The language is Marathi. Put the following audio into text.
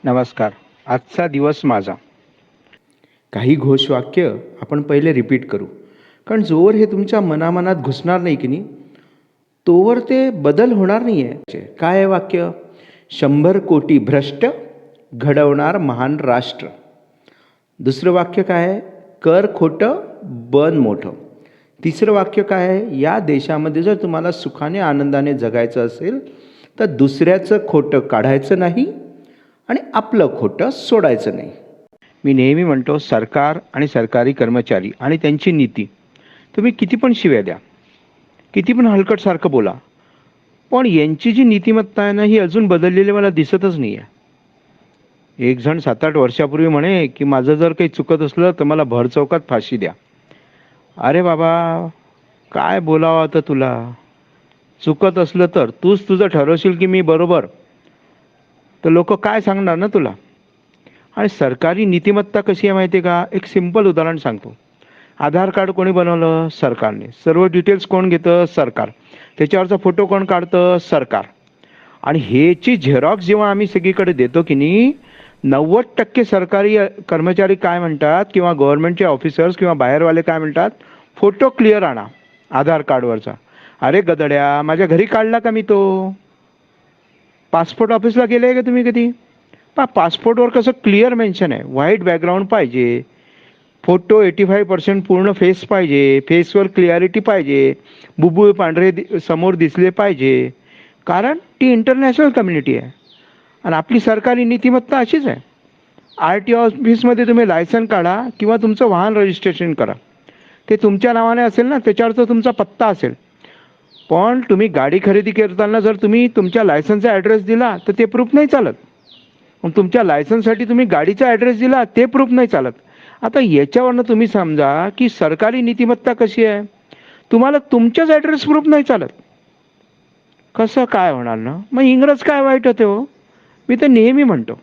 नमस्कार. आजचा दिवस माझा. काही घोषवाक्य आपण पहिले रिपीट करू, कारण जोवर हे तुमच्या मनामनात घुसणार नाही की नाही, तोवर ते बदल होणार नाही आहे. काय आहे वाक्य? 100 कोटी भ्रष्ट घडवणार महान राष्ट्र. दुसरं वाक्य काय आहे? कर खोटं बन मोठं. तिसरं वाक्य काय आहे? या देशामध्ये जर तुम्हाला सुखाने आनंदाने जगायचं असेल तर दुसऱ्याचं खोटं काढायचं नाही आणि आपलं खोटं सोडायचं नाही. मी नेहमी म्हणतो, सरकार आणि सरकारी कर्मचारी आणि त्यांची नीती, तुम्ही किती पण शिव्या द्या, किती पण हलकटसारखं बोला, पण यांची जी नीतिमत्ता आहे ना, ही अजून बदललेली मला दिसतच नाही आहे. एक जण 7-8 वर्षापूर्वी म्हणे की माझं जर काही चुकत असलं तर मला भर चौकात फाशी द्या. अरे बाबा, काय बोलावं आता तुला? चुकत असलं तर तूच तुझं ठरवशील की मी बरोबर, तर लोक काय सांगणार ना तुला? आणि सरकारी नीतिमत्ता कशी आहे माहिती आहे का? एक सिंपल उदाहरण सांगतो. आधार कार्ड कोणी बनवलं? सरकारने. सर्व डिटेल्स कोण घेतं? सरकार. त्याच्यावरचा फोटो कोण काढतं? सरकार. आणि ह्याची झेरॉक्स जेव्हा आम्ही सगळीकडे देतो की नाही, 90% सरकारी कर्मचारी काय म्हणतात, किंवा गव्हर्नमेंटचे ऑफिसर्स किंवा बाहेरवाले काय म्हणतात? फोटो क्लिअर आणा आधार कार्डवरचा. अरे गदड्या, माझ्या घरी काढला का मी तो? पासपोर्ट ऑफिसला गेले का तुम्ही कधी? पासपोर्टवर कसं क्लिअर मेन्शन आहे, व्हाईट बॅकग्राऊंड पाहिजे, फोटो 85% पूर्ण फेस पाहिजे, फेसवर क्लिअरिटी पाहिजे, बुबुळ पांढरे समोर दिसले पाहिजे, कारण ती इंटरनॅशनल कम्युनिटी आहे. आणि आपली सरकारी नीतिमत्ता अशीच आहे. RTO ऑफिसमध्ये तुम्ही लायसन काढा किंवा तुमचं वाहन रजिस्ट्रेशन करा, ते तुमच्या नावाने असेल ना, त्याच्यावरचा तुमचा पत्ता असेल. पण तुम्ही गाडी खरेदी करताना जर तुम्ही तुमच्या लायसनचा ॲड्रेस दिला तर ते प्रूफ नाही चालत. मग तुमच्या लायसन्ससाठी तुम्ही गाडीचा ॲड्रेस दिला, ते प्रूफ नाही चालत. आता याच्यावरनं तुम्ही समजा की सरकारी नीतिमत्ता कशी आहे. तुम्हाला तुमच्याच ॲड्रेस प्रूफ नाही चालत, कसं काय होणार ना? मग इंग्रज काय वाईट होते हो? मी तर नेहमी म्हणतो,